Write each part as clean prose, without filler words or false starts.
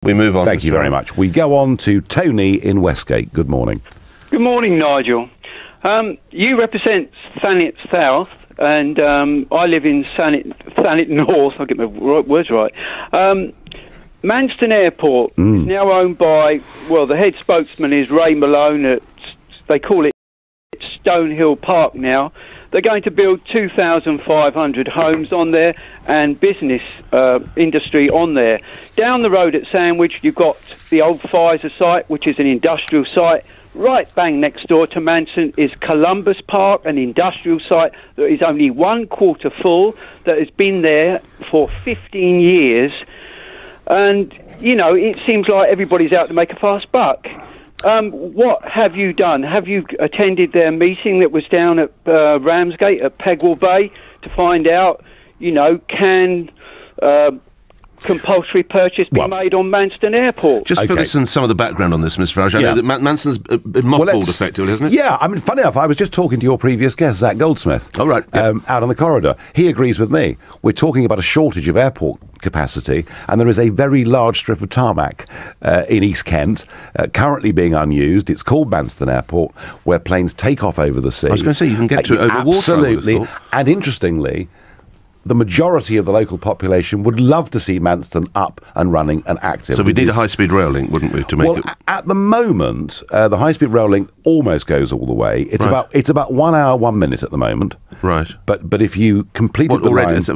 We move on. Thank you very much. We go on to Tony in Westgate. Good morning. Good morning, Nigel. You represent Thanet South, and I live in Thanet North. I'll get my words right. Manston Airport is now owned by, well, the head spokesman is Ray Malone. They call it Stonehill Park now. They're going to build 2,500 homes on there and business industry on there. Down the road at Sandwich, you've got the old Pfizer site, which is an industrial site. Right bang next door to Manston is Columbus Park, an industrial site that is only 1/4 full, that has been there for 15 years. And, you know, it seems like everybody's out to make a fast buck. What have you done? Have you attended their meeting that was down at Ramsgate at Pegwell Bay to find out, you know, can compulsory purchase be made on Manston Airport? Just fill us in some of the background on this, Mr. Farage. I know that Manston's been mothballed effectively, hasn't it? Yeah, I mean, funny enough, I was just talking to your previous guest, Zach Goldsmith. Oh, right. Out on the corridor. He agrees with me. We're talking about a shortage of airport capacity, and there is a very large strip of tarmac in East Kent currently being unused. It's called Manston Airport, where planes take off over the sea. I was going to say, you can get to it over water. Absolutely. And interestingly, the majority of the local population would love to see Manston up and running and active. So we need a high-speed rail link, wouldn't we, to make it? At the moment, the high-speed rail link almost goes all the way. It's about 1 hour, 1 minute at the moment. Right. But if you completed the line, it's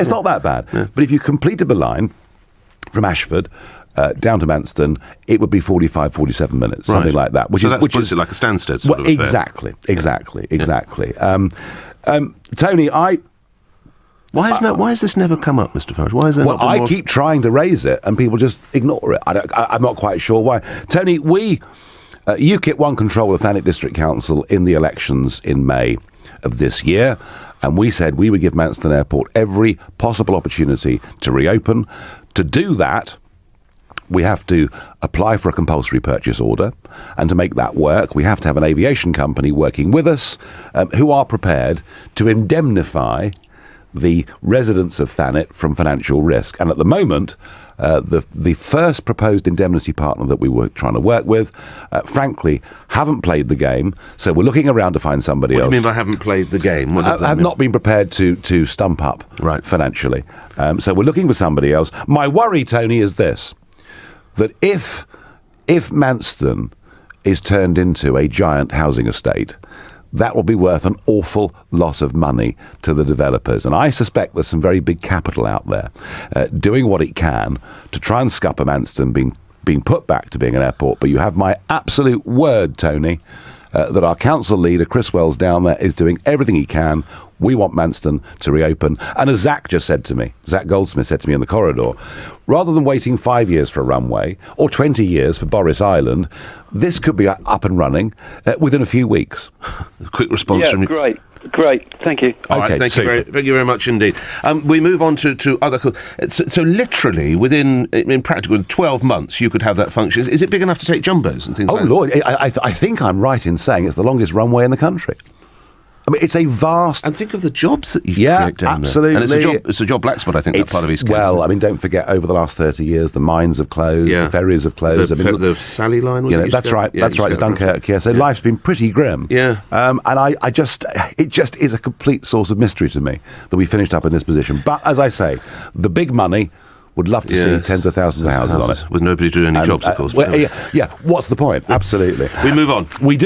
not that bad. Yeah. But if you completed the line from Ashford down to Manston, it would be 45, 47 minutes, something like that. Which is like a Stansted sort of exactly. Tony, Why has this never come up, Mr. Farage? Why is there not I keep trying to raise it, and people just ignore it. I'm not quite sure why. Tony, UKIP won control of Thanet District Council in the elections in May of this year, and we said we would give Manston Airport every possible opportunity to reopen. To do that, we have to apply for a compulsory purchase order, and to make that work, we have to have an aviation company working with us who are prepared to indemnify the residents of Thanet from financial risk. And at the moment, the first proposed indemnity partner that we were trying to work with, frankly, haven't played the game. So we're looking around to find somebody else. What do you mean by haven't played the game? What does that have mean? Not been prepared to stump up financially. So we're looking for somebody else. My worry, Tony, is this, that if Manston is turned into a giant housing estate, that will be worth an awful lot of money to the developers. And I suspect there's some very big capital out there doing what it can to try and scupper Manston being put back to being an airport. But you have my absolute word, Tony, that our council leader, Chris Wells, down there is doing everything he can. We want Manston to reopen. And as Zach just said to me, Zach Goldsmith said to me in the corridor, rather than waiting 5 years for a runway or 20 years for Boris Island, this could be up and running within a few weeks. A quick response from you. Great. Thank you. All right, thank you very much indeed. We move on to other... So literally, in practical, 12 months, you could have that function. Is it big enough to take jumbos and things like that? Oh, Lord, I think I'm right in saying it's the longest runway in the country. I mean, it's a vast... And think of the jobs that you create down absolutely. There. And it's a job black spot, I think, that part of East Kent. Well, I mean, don't forget, over the last 30 years, the mines have closed, the ferries have closed. The Sally line, was that's right. That's right. It's Dunkirk. Yeah, so life's been pretty grim. Yeah. And it just is a complete source of mystery to me that we finished up in this position. But as I say, the big money would love to see tens of thousands of houses on it. With nobody doing any jobs, of course. What's the point? Absolutely. We move on. We do.